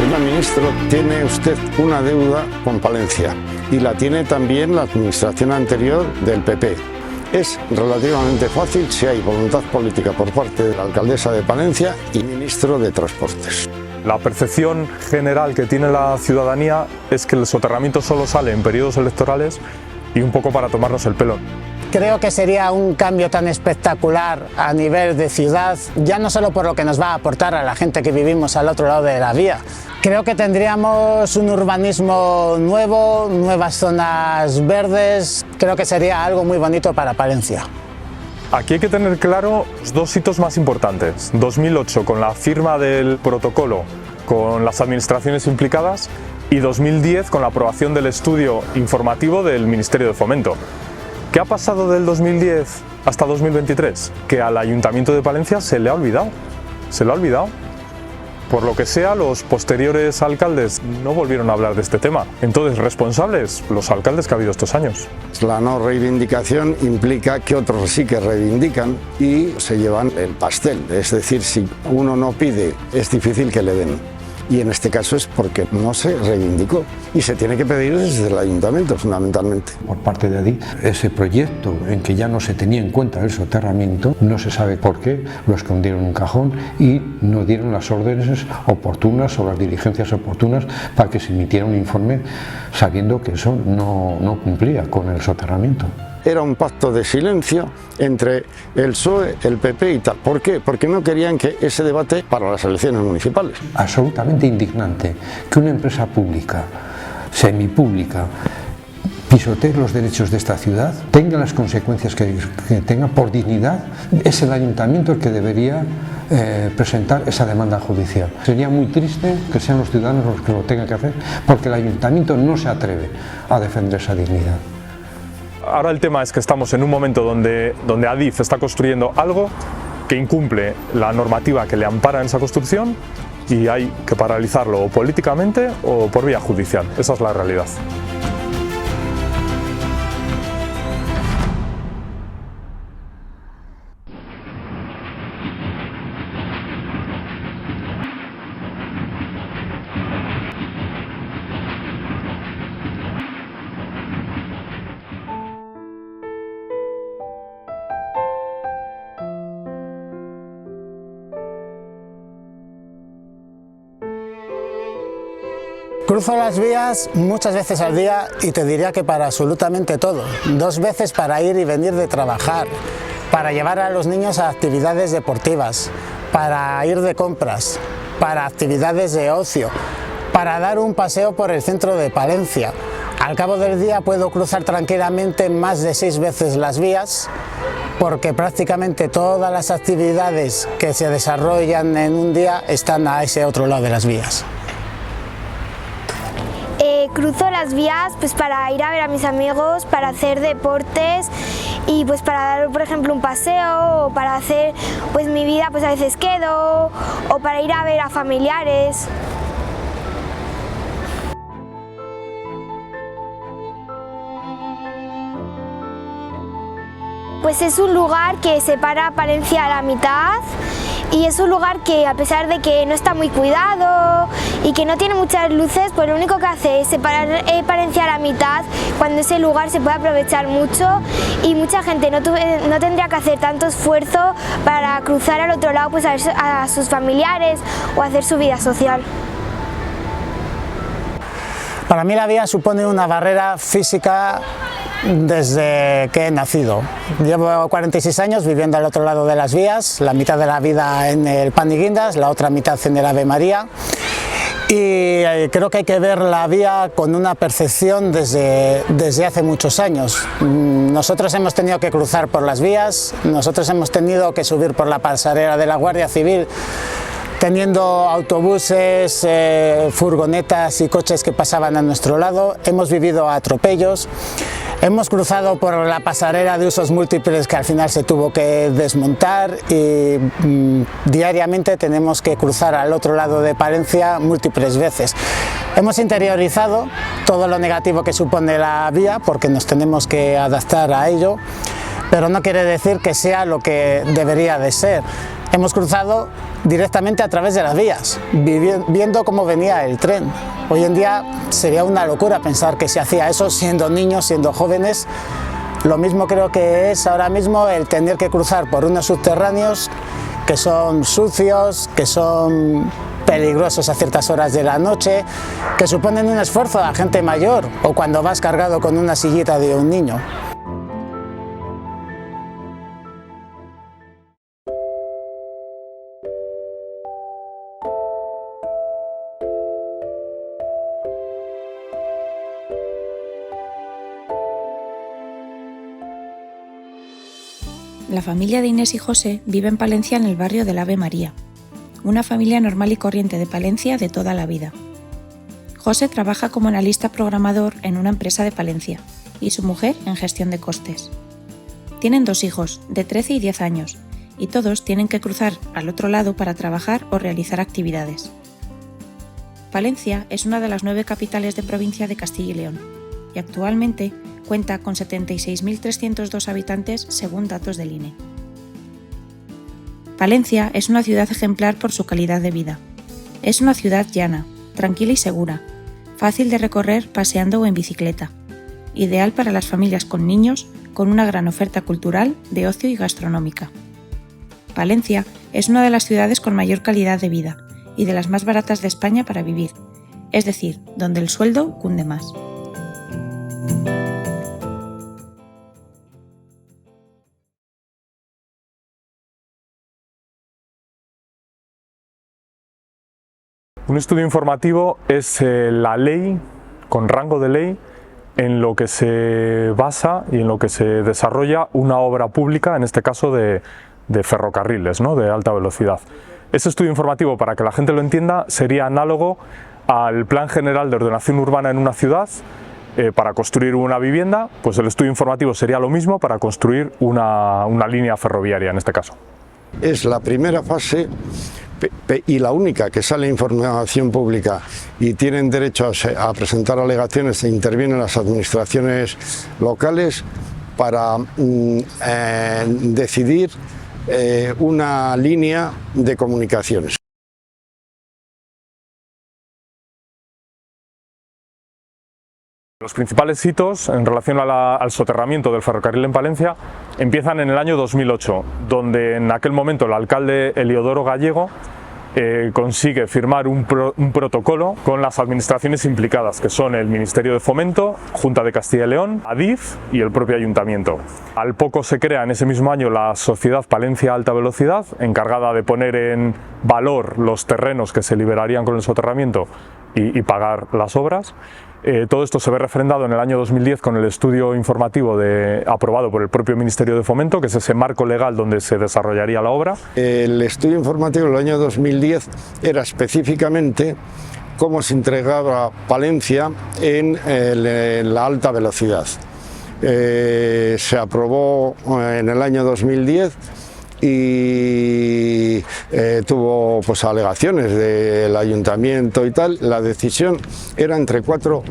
Señor ministro, tiene usted una deuda con Palencia y la tiene también la administración anterior del PP. Es relativamente fácil si hay voluntad política por parte de la alcaldesa de Palencia y ministro de Transportes. La percepción general que tiene la ciudadanía es que el soterramiento solo sale en periodos electorales y un poco para tomarnos el pelo. Creo que sería un cambio tan espectacular a nivel de ciudad, ya no solo por lo que nos va a aportar a la gente que vivimos al otro lado de la vía. Creo que tendríamos un urbanismo nuevo, nuevas zonas verdes, creo que sería algo muy bonito para Palencia. Aquí hay que tener claro los dos hitos más importantes. 2008 con la firma del protocolo con las administraciones implicadas y 2010 con la aprobación del estudio informativo del Ministerio de Fomento. ¿Qué ha pasado del 2010 hasta 2023? Que al Ayuntamiento de Palencia se le ha olvidado. Se lo ha olvidado. Por lo que sea, los posteriores alcaldes no volvieron a hablar de este tema. Entonces, responsables, los alcaldes que ha habido estos años. La no reivindicación implica que otros sí que reivindican y se llevan el pastel. Es decir, si uno no pide, es difícil que le den. Y en este caso es porque no se reivindicó y se tiene que pedir desde el ayuntamiento fundamentalmente. Por parte de Adif, ese proyecto en que ya no se tenía en cuenta el soterramiento, no se sabe por qué, lo escondieron en un cajón y no dieron las órdenes oportunas o las diligencias oportunas para que se emitiera un informe sabiendo que eso no cumplía con el soterramiento. Era un pacto de silencio entre el PSOE, el PP y tal. ¿Por qué? Porque no querían que ese debate para las elecciones municipales. Absolutamente indignante que una empresa pública, semipública, pisotee los derechos de esta ciudad, tenga las consecuencias que tenga por dignidad. Es el ayuntamiento el que debería presentar esa demanda judicial. Sería muy triste que sean los ciudadanos los que lo tengan que hacer, porque el ayuntamiento no se atreve a defender esa dignidad. Ahora el tema es que estamos en un momento donde Adif está construyendo algo que incumple la normativa que le ampara en esa construcción y hay que paralizarlo o políticamente o por vía judicial. Esa es la realidad. Cruzo las vías muchas veces al día y te diría que para absolutamente todo. 2 veces para ir y venir de trabajar, para llevar a los niños a actividades deportivas, para ir de compras, para actividades de ocio, para dar un paseo por el centro de Palencia. Al cabo del día puedo cruzar tranquilamente más de 6 veces las vías, porque prácticamente todas las actividades que se desarrollan en un día están a ese otro lado de las vías. Cruzo las vías pues para ir a ver a mis amigos, para hacer deportes y pues para dar por ejemplo un paseo o para hacer pues mi vida pues a veces quedo o para ir a ver a familiares. Pues es un lugar que separa Palencia a la mitad y es un lugar que a pesar de que no está muy cuidado y que no tiene muchas luces, pues lo único que hace es separar Palencia a la mitad, cuando ese lugar se puede aprovechar mucho y mucha gente no tendría que hacer tanto esfuerzo para cruzar al otro lado pues a ver a sus familiares o hacer su vida social. Para mí la vía supone una barrera física desde que he nacido. Llevo 46 años viviendo al otro lado de las vías, la mitad de la vida en el Pan y Guindas, la otra mitad en el Ave María. Y creo que hay que ver la vía con una percepción desde hace muchos años. Nosotros hemos tenido que cruzar por las vías, nosotros hemos tenido que subir por la pasarela de la Guardia Civil, teniendo autobuses, furgonetas y coches que pasaban a nuestro lado. Hemos vivido atropellos, hemos cruzado por la pasarela de usos múltiples que al final se tuvo que desmontar y diariamente tenemos que cruzar al otro lado de Palencia múltiples veces. Hemos interiorizado todo lo negativo que supone la vía porque nos tenemos que adaptar a ello, pero no quiere decir que sea lo que debería de ser. hemos cruzado directamente a través de las vías, viendo cómo venía el tren. Hoy en día sería una locura pensar que se hacía eso siendo niños, siendo jóvenes. Lo mismo creo que es ahora mismo el tener que cruzar por unos subterráneos que son sucios, que son peligrosos a ciertas horas de la noche, que suponen un esfuerzo a la gente mayor o cuando vas cargado con una sillita de un niño. La familia de Inés y José vive en Palencia en el barrio del Ave María, una familia normal y corriente de Palencia de toda la vida. José trabaja como analista programador en una empresa de Palencia y su mujer en gestión de costes. Tienen 2 hijos, de 13 y 10 años, y todos tienen que cruzar al otro lado para trabajar o realizar actividades. Palencia es una de las 9 capitales de provincia de Castilla y León, y actualmente cuenta con 76.302 habitantes según datos del INE. Palencia es una ciudad ejemplar por su calidad de vida. Es una ciudad llana, tranquila y segura, fácil de recorrer paseando o en bicicleta, ideal para las familias con niños, con una gran oferta cultural, de ocio y gastronómica. Palencia es una de las ciudades con mayor calidad de vida y de las más baratas de España para vivir, es decir, donde el sueldo cunde más. Un estudio informativo es la ley, con rango de ley, en lo que se basa y en lo que se desarrolla una obra pública, en este caso de ferrocarriles, ¿no?, de alta velocidad. Ese estudio informativo, para que la gente lo entienda, sería análogo al Plan General de Ordenación Urbana en una ciudad. Para construir una vivienda, pues el estudio informativo sería lo mismo para construir una línea ferroviaria, en este caso. Es la primera fase y la única que sale información pública y tienen derecho a presentar alegaciones e intervienen las administraciones locales para decidir una línea de comunicaciones. Los principales hitos en relación al soterramiento del ferrocarril en Palencia empiezan en el año 2008, donde en aquel momento el alcalde Eliodoro Gallego consigue firmar un protocolo con las administraciones implicadas, que son el Ministerio de Fomento, Junta de Castilla y León, Adif y el propio Ayuntamiento. Al poco se crea en ese mismo año la Sociedad Palencia Alta Velocidad, encargada de poner en valor los terrenos que se liberarían con el soterramiento y pagar las obras. Todo esto se ve refrendado en el año 2010 con el estudio informativo aprobado por el propio Ministerio de Fomento, que es ese marco legal donde se desarrollaría la obra. El estudio informativo del año 2010 era específicamente cómo se entregaba Palencia en la alta velocidad. Se aprobó en el año 2010 y tuvo pues alegaciones del ayuntamiento y tal. La decisión era entre 4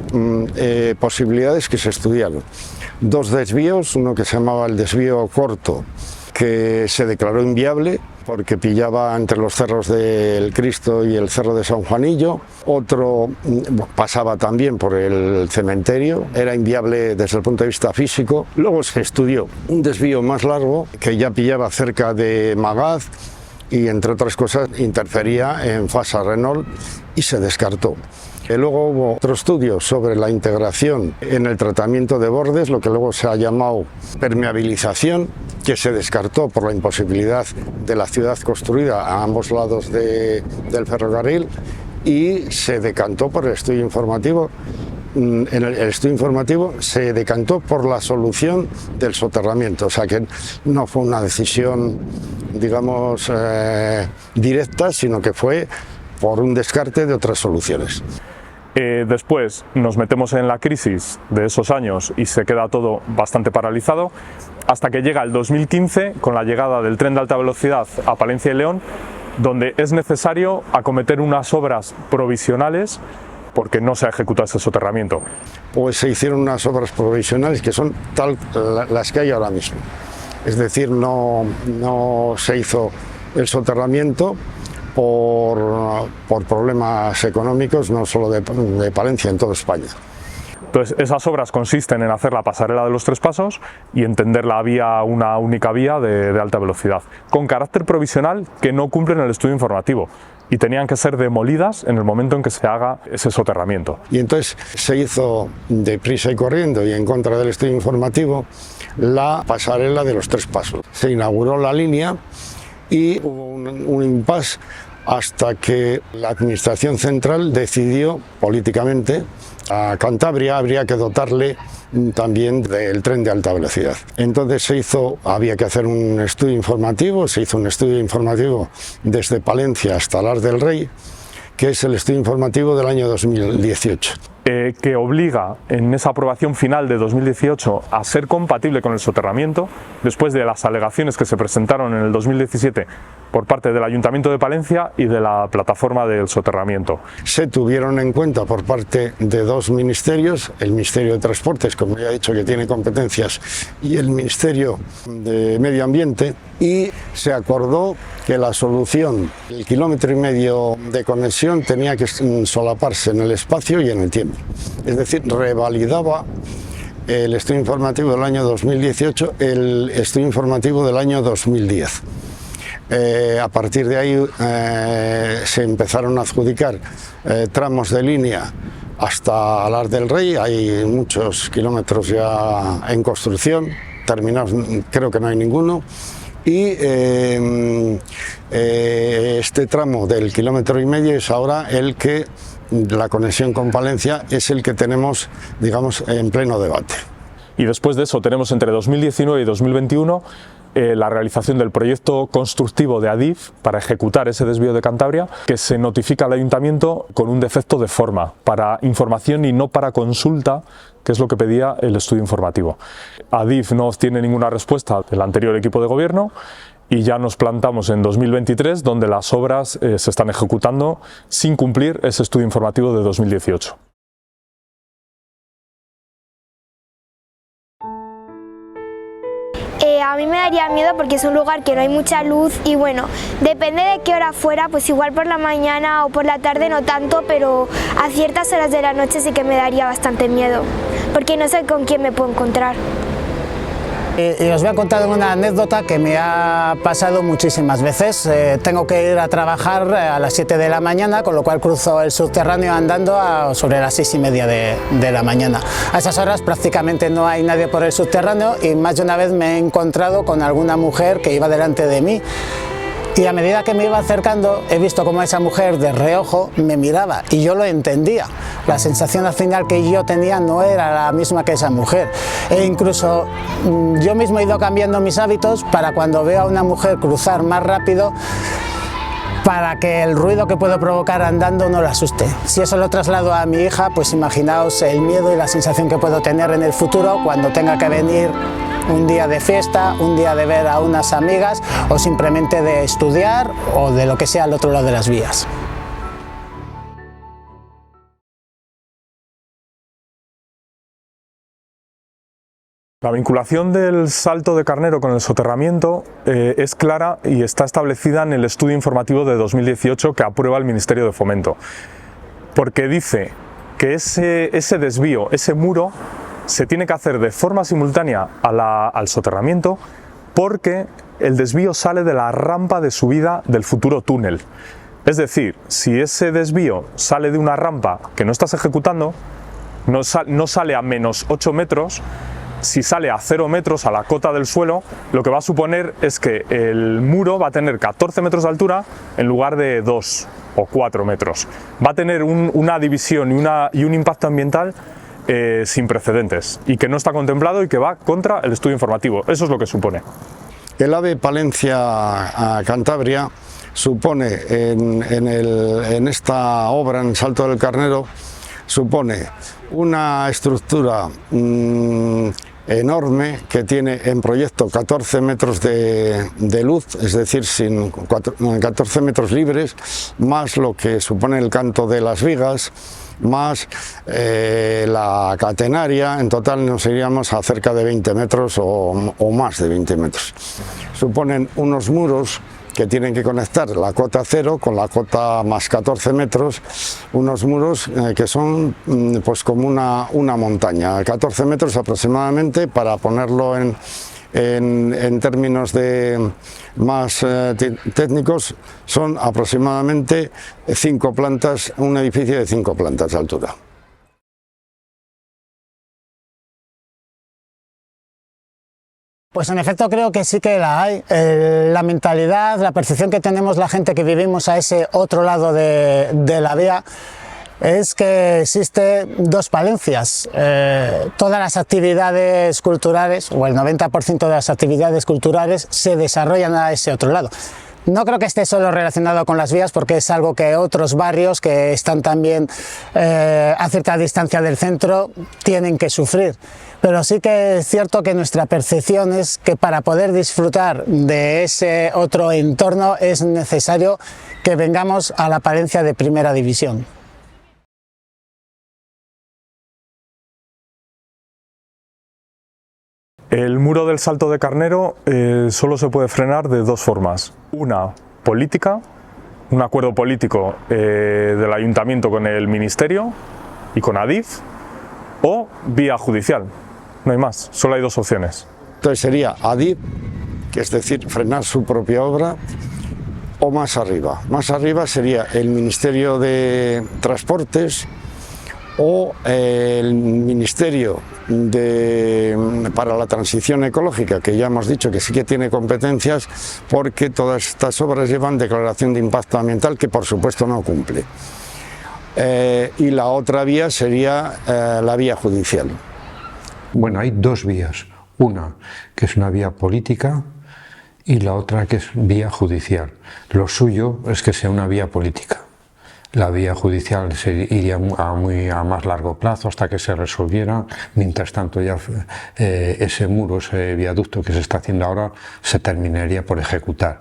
posibilidades que se estudiaron. 2 desvíos, uno que se llamaba el desvío corto, que se declaró inviable porque pillaba entre los cerros del Cristo y el cerro de San Juanillo. Otro pasaba también por el cementerio, era inviable desde el punto de vista físico. Luego se estudió un desvío más largo que ya pillaba cerca de Magaz y, entre otras cosas, interfería en Fasa Renault y se descartó. Luego hubo otro estudio sobre la integración en el tratamiento de bordes, lo que luego se ha llamado permeabilización, que se descartó por la imposibilidad de la ciudad construida a ambos lados del ferrocarril, y se decantó por el estudio informativo. En el estudio informativo se decantó por la solución del soterramiento, o sea que no fue una decisión, digamos, directa, sino que fue por un descarte de otras soluciones. Después nos metemos en la crisis de esos años y se queda todo bastante paralizado, hasta que llega el 2015 con la llegada del tren de alta velocidad a Palencia y León, donde es necesario acometer unas obras provisionales porque no se ha ejecutado ese soterramiento. Pues se hicieron unas obras provisionales que son las que hay ahora mismo. Es decir, no se hizo el soterramiento por problemas económicos, no solo de Palencia, en toda España. Entonces, esas obras consisten en hacer la pasarela de los Tres Pasos y entender la vía una única vía de alta velocidad, con carácter provisional que no cumplen el estudio informativo y tenían que ser demolidas en el momento en que se haga ese soterramiento. Y entonces se hizo deprisa y corriendo y en contra del estudio informativo la pasarela de los Tres Pasos. Se inauguró la línea y hubo un impasse hasta que la Administración Central decidió políticamente a Cantabria habría que dotarle también del tren de alta velocidad. Entonces había que hacer un estudio informativo, se hizo un estudio informativo desde Palencia hasta Alar del Rey, que es el estudio informativo del año 2018. Que obliga en esa aprobación final de 2018 a ser compatible con el soterramiento, después de las alegaciones que se presentaron en el 2017 por parte del Ayuntamiento de Palencia y de la plataforma del soterramiento. Se tuvieron en cuenta por parte de dos ministerios, el Ministerio de Transportes, como ya he dicho, que tiene competencias, y el Ministerio de Medio Ambiente, y se acordó que la solución, el 1,5 kilómetros de conexión, tenía que solaparse en el espacio y en el tiempo. Es decir, revalidaba el estudio informativo del año 2018, el estudio informativo del año 2010. A partir de ahí se empezaron a adjudicar tramos de línea hasta Alar del Rey. Hay muchos kilómetros ya en construcción, terminados creo que no hay ninguno. Y este tramo del 1,5 kilómetros es ahora el que, la conexión con Palencia, es el que tenemos, digamos, en pleno debate. Y después de eso tenemos entre 2019 y 2021 la realización del proyecto constructivo de Adif para ejecutar ese desvío de Cantabria, que se notifica al Ayuntamiento con un defecto de forma, para información y no para consulta, que es lo que pedía el estudio informativo. Adif no obtiene ninguna respuesta del anterior equipo de gobierno y ya nos plantamos en 2023, donde las obras se están ejecutando sin cumplir ese estudio informativo de 2018. A mí me daría miedo porque es un lugar que no hay mucha luz y bueno, depende de qué hora fuera, pues igual por la mañana o por la tarde no tanto, pero a ciertas horas de la noche sí que me daría bastante miedo, porque no sé con quién me puedo encontrar. Y os voy a contar una anécdota que me ha pasado muchísimas veces. Tengo que ir a trabajar a las 7 de la mañana, con lo cual cruzo el subterráneo andando sobre las 6:30 de la mañana. A esas horas prácticamente no hay nadie por el subterráneo y más de una vez me he encontrado con alguna mujer que iba delante de mí. Y a medida que me iba acercando he visto cómo esa mujer de reojo me miraba y yo lo entendía. La sensación al final que yo tenía no era la misma que esa mujer. E incluso yo mismo he ido cambiando mis hábitos para cuando veo a una mujer cruzar más rápido, para que el ruido que puedo provocar andando no la asuste. Si eso lo traslado a mi hija, pues imaginaos el miedo y la sensación que puedo tener en el futuro cuando tenga que venir un día de fiesta, un día de ver a unas amigas o simplemente de estudiar o de lo que sea al otro lado de las vías. La vinculación del Salto de Carnero con el soterramiento es clara y está establecida en el estudio informativo de 2018 que aprueba el Ministerio de Fomento, porque dice que ese desvío, ese muro, se tiene que hacer de forma simultánea al soterramiento, porque el desvío sale de la rampa de subida del futuro túnel. Es decir, si ese desvío sale de una rampa que no estás ejecutando, no sale a menos 8 metros, si sale a 0 metros a la cota del suelo, lo que va a suponer es que el muro va a tener 14 metros de altura en lugar de 2 o 4 metros. Va a tener una división y un impacto ambiental sin precedentes y que no está contemplado y que va contra el estudio informativo. Eso es lo que supone. El AVE Palencia a Cantabria supone en esta obra en Salto del Carnero, supone una estructura enorme que tiene en proyecto 14 metros de luz, es decir, 14 metros libres, más lo que supone el canto de las vigas, más la catenaria. En total nos iríamos a cerca de 20 metros o más de 20 metros. Suponen unos muros que tienen que conectar la cota 0 con la cota más 14 metros, unos muros que son pues como una montaña, 14 metros aproximadamente, para ponerlo en términos más técnicos, son aproximadamente 5 plantas, un edificio de 5 plantas de altura. Pues en efecto creo que sí que la hay. La mentalidad, la percepción que tenemos la gente que vivimos a ese otro lado de la vía es que existe dos Palencias. Todas las actividades culturales, o el 90% de las actividades culturales, se desarrollan a ese otro lado. No creo que esté solo relacionado con las vías, porque es algo que otros barrios que están también a cierta distancia del centro tienen que sufrir. Pero sí que es cierto que nuestra percepción es que para poder disfrutar de ese otro entorno es necesario que vengamos a la Palencia de Primera División. El muro del Salto de Carnero solo se puede frenar de dos formas. Una, política, un acuerdo político del ayuntamiento con el ministerio y con Adif, o vía judicial. No hay más, solo hay dos opciones. Entonces sería Adif, que es decir, frenar su propia obra, o más arriba. Más arriba sería el Ministerio de Transportes o el Ministerio para la Transición Ecológica, que ya hemos dicho que sí que tiene competencias, porque todas estas obras llevan declaración de impacto ambiental, que por supuesto no cumple. Y la otra vía sería la vía judicial. Bueno, hay dos vías, una que es una vía política y la otra que es vía judicial. Lo suyo es que sea una vía política. La vía judicial se iría a más largo plazo hasta que se resolviera. Mientras tanto, ya ese muro, ese viaducto que se está haciendo ahora, se terminaría por ejecutar.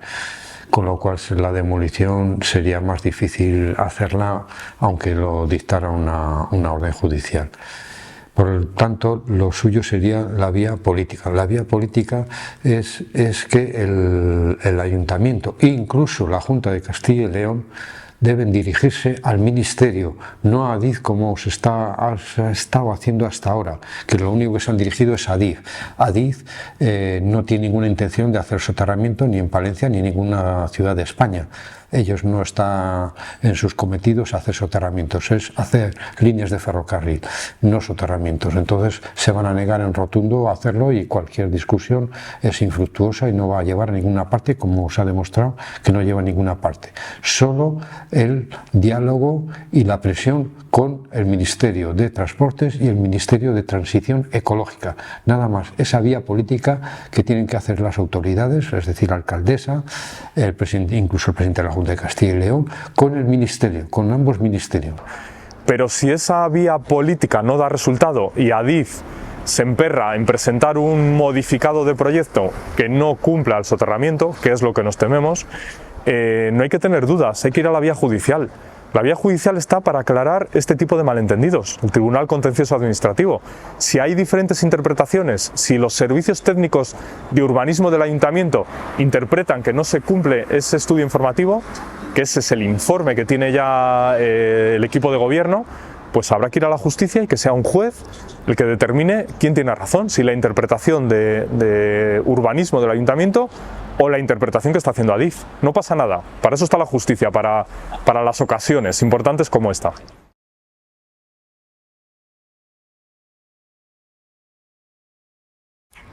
Con lo cual la demolición sería más difícil hacerla, aunque lo dictara una orden judicial. Por lo tanto, lo suyo sería la vía política. La vía política es que el ayuntamiento e incluso la Junta de Castilla y León deben dirigirse al ministerio, no a Adif como se ha estado haciendo hasta ahora, que lo único que se han dirigido es a Adif. Adif no tiene ninguna intención de hacer soterramiento ni en Palencia ni en ninguna ciudad de España. Ellos no están en sus cometidos hacer soterramientos, es hacer líneas de ferrocarril, no soterramientos. Entonces se van a negar en rotundo a hacerlo y cualquier discusión es infructuosa y no va a llevar a ninguna parte, como se ha demostrado que no lleva a ninguna parte. Solo el diálogo y la presión con el Ministerio de Transportes y el Ministerio de Transición Ecológica. Nada más, esa vía política que tienen que hacer las autoridades, es decir, la alcaldesa, incluso el presidente de la Junta de Castilla y León, con el ministerio, con ambos ministerios. Pero si esa vía política no da resultado y Adif se emperra en presentar un modificado de proyecto que no cumpla el soterramiento, que es lo que nos tememos, no hay que tener dudas, hay que ir a la vía judicial. La vía judicial está para aclarar este tipo de malentendidos, el Tribunal Contencioso Administrativo. Si hay diferentes interpretaciones, si los servicios técnicos de urbanismo del ayuntamiento interpretan que no se cumple ese estudio informativo, que ese es el informe que tiene ya el equipo de gobierno, pues habrá que ir a la justicia y que sea un juez el que determine quién tiene razón, si la interpretación de urbanismo del ayuntamiento o la interpretación que está haciendo Adif. No pasa nada, para eso está la justicia, para las ocasiones importantes como esta.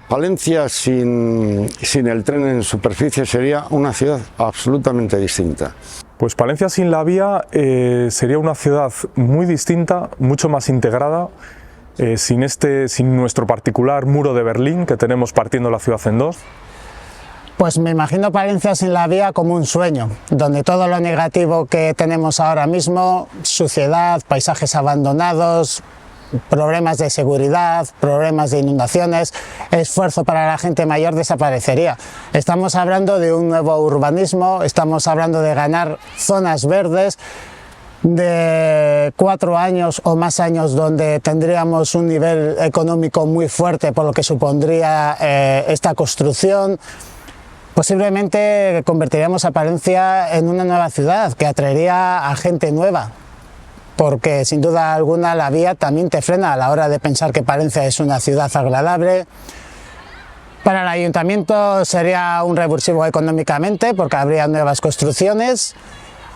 Palencia sin el tren en superficie sería una ciudad absolutamente distinta. Pues Palencia sin la vía sería una ciudad muy distinta, mucho más integrada, sin nuestro particular muro de Berlín que tenemos partiendo la ciudad en dos. Pues me imagino Palencia sin la vía como un sueño, donde todo lo negativo que tenemos ahora mismo, suciedad, paisajes abandonados, problemas de seguridad, problemas de inundaciones, esfuerzo para la gente mayor, desaparecería. Estamos hablando de un nuevo urbanismo, estamos hablando de ganar zonas verdes, de 4 años o más años donde tendríamos un nivel económico muy fuerte por lo que supondría esta construcción. Posiblemente convertiríamos a Palencia en una nueva ciudad que atraería a gente nueva, porque sin duda alguna la vía también te frena a la hora de pensar que Palencia es una ciudad agradable. Para el ayuntamiento sería un revulsivo económicamente porque habría nuevas construcciones,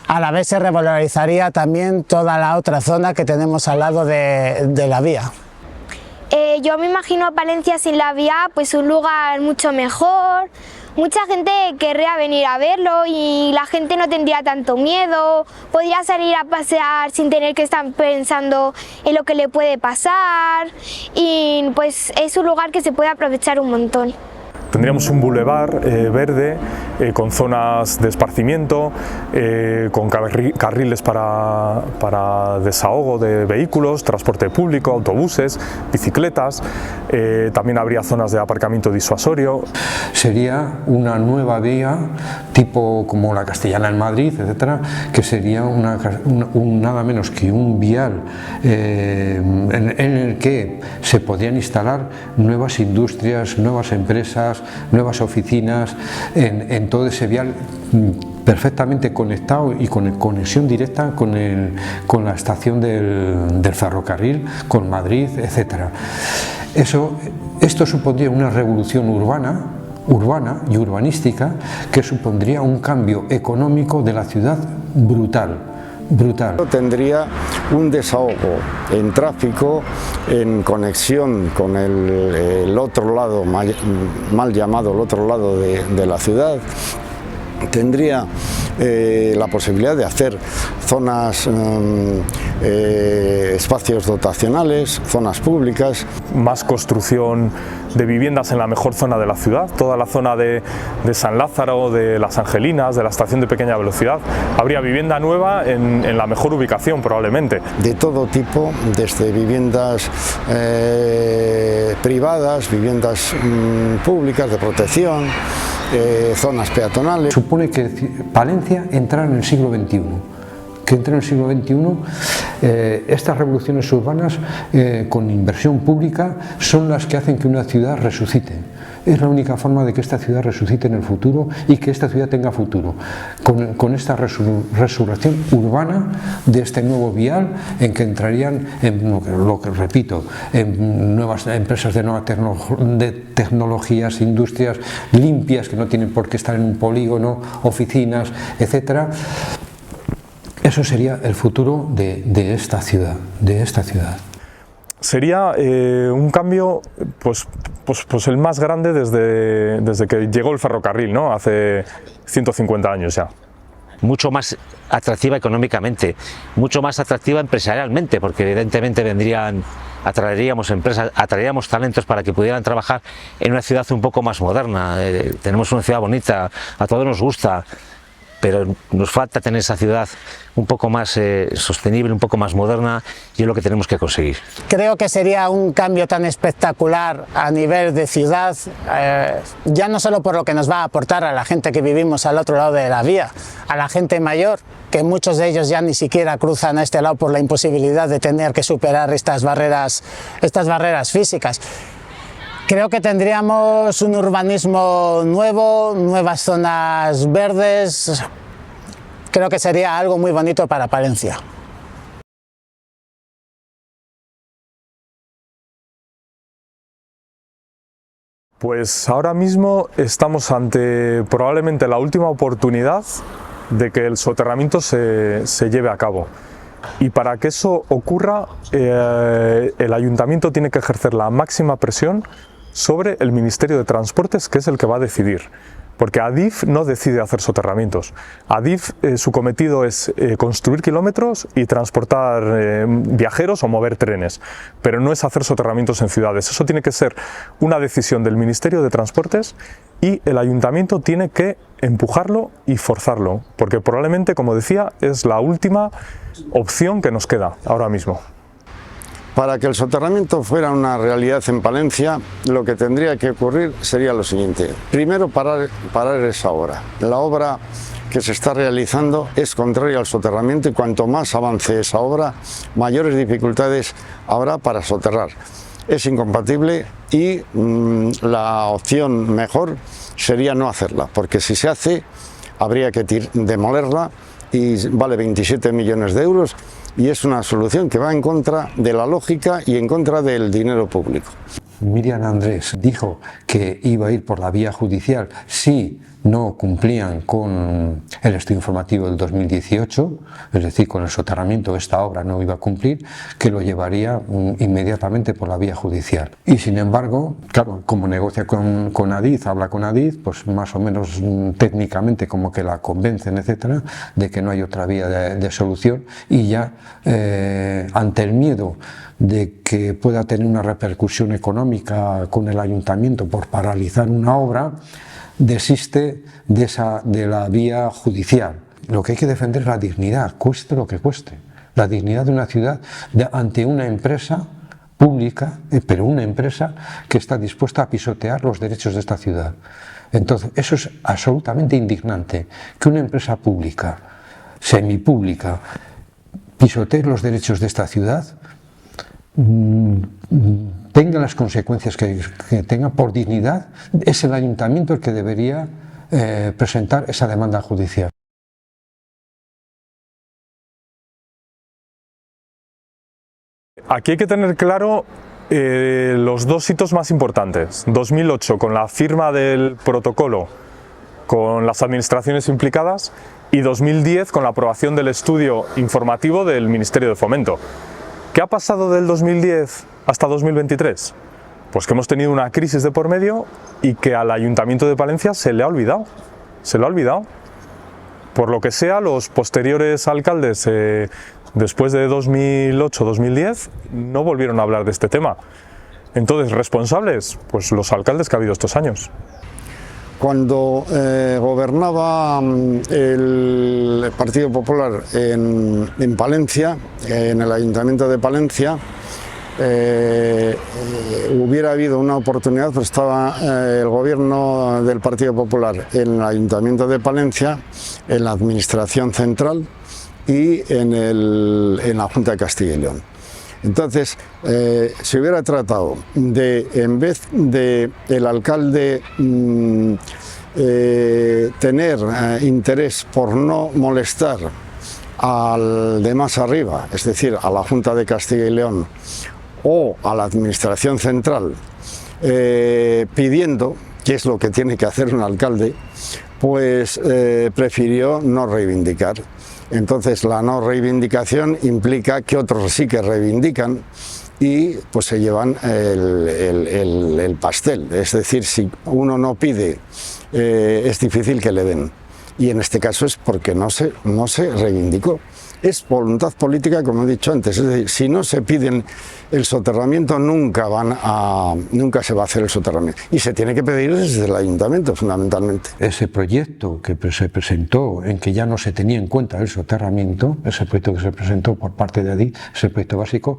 a la vez se revalorizaría también toda la otra zona que tenemos al lado de la vía. Yo me imagino a Palencia sin la vía, pues un lugar mucho mejor. Mucha gente querría venir a verlo y la gente no tendría tanto miedo, podría salir a pasear sin tener que estar pensando en lo que le puede pasar y pues es un lugar que se puede aprovechar un montón. Tendríamos un bulevar verde con zonas de esparcimiento, con carriles para desahogo de vehículos, transporte público, autobuses, bicicletas. También habría zonas de aparcamiento disuasorio. Sería una nueva vía tipo como la Castellana en Madrid, etcétera, que sería nada menos que un vial en el que se podrían instalar nuevas industrias, nuevas empresas, nuevas oficinas en todo ese vial perfectamente conectado y con conexión directa con la estación del ferrocarril, con Madrid, etcétera. Esto supondría una revolución urbana y urbanística que supondría un cambio económico de la ciudad brutal. Tendría un desahogo en tráfico, en conexión con el otro lado, mal llamado el otro lado de la ciudad. Tendría la posibilidad de hacer zonas, espacios dotacionales, zonas públicas. Más construcción de viviendas en la mejor zona de la ciudad, toda la zona de San Lázaro, de Las Angelinas, de la estación de pequeña velocidad. Habría vivienda nueva en la mejor ubicación probablemente. De todo tipo, desde viviendas privadas, viviendas públicas de protección, zonas peatonales. Supone que Palencia entra en el siglo XXI. Que entre en el siglo XXI, estas revoluciones urbanas con inversión pública son las que hacen que una ciudad resucite. Es la única forma de que esta ciudad resucite en el futuro y que esta ciudad tenga futuro, con esta resurrección urbana de este nuevo vial en que entrarían, lo que repito, en nuevas empresas de tecnologías, industrias limpias que no tienen por qué estar en un polígono, oficinas, etcétera. Eso sería el futuro de esta ciudad. Sería un cambio pues el más grande desde que llegó el ferrocarril, ¿no? Hace 150 años ya. Mucho más atractiva económicamente, mucho más atractiva empresarialmente, porque evidentemente atraeríamos empresas, atraeríamos talentos para que pudieran trabajar en una ciudad un poco más moderna. Tenemos una ciudad bonita, a todos nos gusta, pero nos falta tener esa ciudad un poco más sostenible, un poco más moderna, y es lo que tenemos que conseguir. Creo que sería un cambio tan espectacular a nivel de ciudad, ya no solo por lo que nos va a aportar a la gente que vivimos al otro lado de la vía, a la gente mayor, que muchos de ellos ya ni siquiera cruzan a este lado por la imposibilidad de tener que superar estas barreras físicas. Creo que tendríamos un urbanismo nuevo, nuevas zonas verdes. Creo que sería algo muy bonito para Palencia. Pues ahora mismo estamos ante probablemente la última oportunidad de que el soterramiento se lleve a cabo. Y para que eso ocurra, el ayuntamiento tiene que ejercer la máxima presión sobre el Ministerio de Transportes, que es el que va a decidir. Porque Adif no decide hacer soterramientos. Adif, su cometido es construir kilómetros y transportar viajeros o mover trenes, pero no es hacer soterramientos en ciudades. Eso tiene que ser una decisión del Ministerio de Transportes y el ayuntamiento tiene que empujarlo y forzarlo, porque probablemente, como decía, es la última opción que nos queda ahora mismo. Para que el soterramiento fuera una realidad en Palencia, lo que tendría que ocurrir sería lo siguiente. Primero, parar esa obra. La obra que se está realizando es contraria al soterramiento y cuanto más avance esa obra, mayores dificultades habrá para soterrar. es incompatible y la opción mejor sería no hacerla, porque si se hace habría que demolerla y vale 27 millones de euros y es una solución que va en contra de la lógica y en contra del dinero público. Miriam Andrés dijo que iba a ir por la vía judicial si no cumplían con el estudio informativo del 2018, es decir, con el soterramiento esta obra no iba a cumplir, que lo llevaría inmediatamente por la vía judicial. Y sin embargo, claro, como negocia con Adif, habla con Adif, pues más o menos técnicamente como que la convencen, etcétera, de que no hay otra vía de solución y ya ante el miedo de que pueda tener una repercusión económica con el ayuntamiento por paralizar una obra, desiste de la vía judicial. Lo que hay que defender es la dignidad, cueste lo que cueste. La dignidad de una ciudad ante una empresa pública, pero una empresa que está dispuesta a pisotear los derechos de esta ciudad. Entonces, eso es absolutamente indignante, que una empresa pública, semipública, pisotee los derechos de esta ciudad, tenga las consecuencias que tenga por dignidad. Es el ayuntamiento el que debería presentar esa demanda judicial. Aquí hay que tener claro los dos hitos más importantes. 2008 con la firma del protocolo con las administraciones implicadas y 2010 con la aprobación del estudio informativo del Ministerio de Fomento. ¿Qué ha pasado del 2010 hasta 2023? Pues que hemos tenido una crisis de por medio y que al Ayuntamiento de Palencia se le ha olvidado. Se le ha olvidado. Por lo que sea, los posteriores alcaldes, después de 2008-2010, no volvieron a hablar de este tema. Entonces, ¿responsables? Pues los alcaldes que ha habido estos años. Cuando gobernaba el Partido Popular en Palencia, en el Ayuntamiento de Palencia, hubiera habido una oportunidad, pues estaba el gobierno del Partido Popular en el Ayuntamiento de Palencia, en la Administración Central y en la Junta de Castilla y León. Entonces, se hubiera tratado de, en vez de el alcalde tener interés por no molestar al de más arriba, es decir, a la Junta de Castilla y León o a la Administración Central, pidiendo, que es lo que tiene que hacer un alcalde, pues prefirió no reivindicar. Entonces la no reivindicación implica que otros sí que reivindican y pues se llevan el pastel. Es decir, si uno no pide, es difícil que le den. Y en este caso es porque no se reivindicó. Es voluntad política, como he dicho antes. Es decir, si no se piden el soterramiento, nunca se va a hacer el soterramiento. Y se tiene que pedir desde el ayuntamiento, fundamentalmente. Ese proyecto que se presentó, en que ya no se tenía en cuenta el soterramiento, ese proyecto que se presentó por parte de Adif, ese proyecto básico,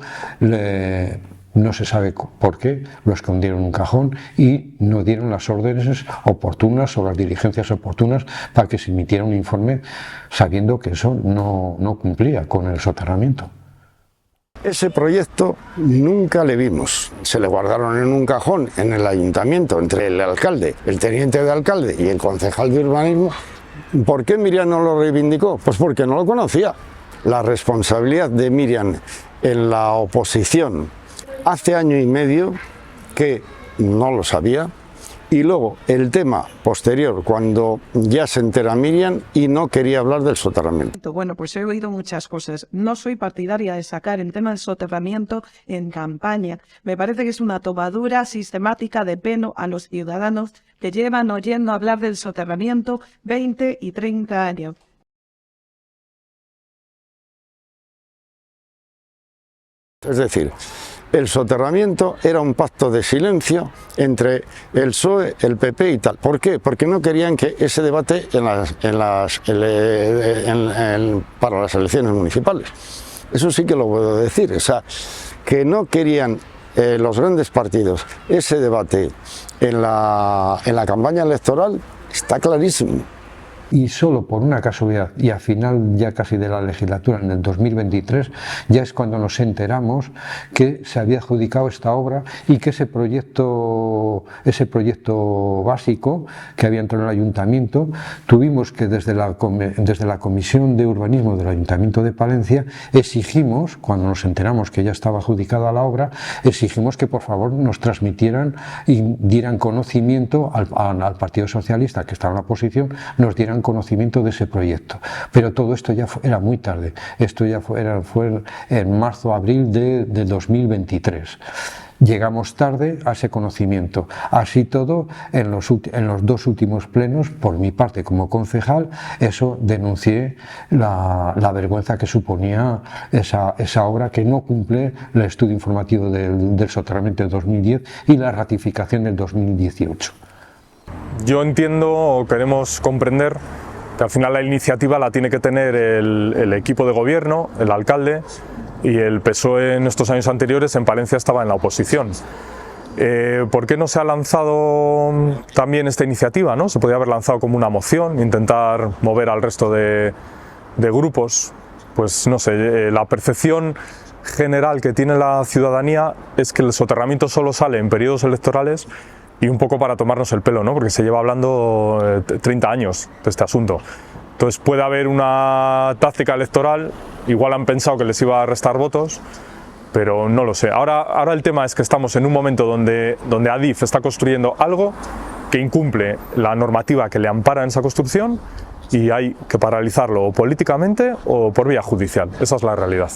no se sabe por qué, lo escondieron en un cajón y no dieron las órdenes oportunas o las diligencias oportunas para que se emitiera un informe sabiendo que eso no cumplía con el soterramiento. Ese proyecto nunca le vimos, se le guardaron en un cajón en el ayuntamiento entre el alcalde, el teniente de alcalde y el concejal de urbanismo. ¿Por qué Miriam no lo reivindicó? Pues porque no lo conocía. La responsabilidad de Miriam en la oposición hace año y medio que no lo sabía, y luego el tema posterior, cuando ya se entera Miriam y no quería hablar del soterramiento. Bueno, pues he oído muchas cosas. No soy partidaria de sacar el tema del soterramiento en campaña. Me parece que es una tomadura sistemática de pelo a los ciudadanos que llevan oyendo hablar del soterramiento 20 y 30 años. Es decir, el soterramiento era un pacto de silencio entre el PSOE, el PP y tal. ¿Por qué? Porque no querían que ese debate para las elecciones municipales. Eso sí que lo puedo decir. O sea, que no querían los grandes partidos ese debate en la campaña electoral, está clarísimo. y solo por una casualidad y al final ya casi de la legislatura, en el 2023, ya es cuando nos enteramos que se había adjudicado esta obra y que ese proyecto básico que había entrado en el ayuntamiento, tuvimos que desde la Comisión de Urbanismo del Ayuntamiento de Palencia exigimos, cuando nos enteramos que ya estaba adjudicada la obra, exigimos que por favor nos transmitieran y dieran conocimiento al Partido Socialista, que estaba en la oposición, nos dieran conocimiento de ese proyecto. Pero todo esto ya era muy tarde, esto ya fue en marzo-abril de 2023. Llegamos tarde a ese conocimiento. Así todo, en los 2 últimos plenos, por mi parte como concejal, eso denuncié la vergüenza que suponía esa obra que no cumple el estudio informativo del soterramiento de 2010 y la ratificación del 2018. Yo entiendo, o queremos comprender, que al final la iniciativa la tiene que tener el equipo de gobierno, el alcalde, y el PSOE en estos años anteriores en Palencia estaba en la oposición. ¿Por qué no se ha lanzado también esta iniciativa, ¿no? Se podría haber lanzado como una moción, intentar mover al resto de grupos. Pues no sé, la percepción general que tiene la ciudadanía es que el soterramiento solo sale en periodos electorales y un poco para tomarnos el pelo, ¿no? Porque se lleva hablando 30 años de este asunto. Entonces puede haber una táctica electoral, igual han pensado que les iba a restar votos, pero no lo sé. Ahora el tema es que estamos en un momento donde Adif está construyendo algo que incumple la normativa que le ampara en esa construcción y hay que paralizarlo o políticamente o por vía judicial. Esa es la realidad.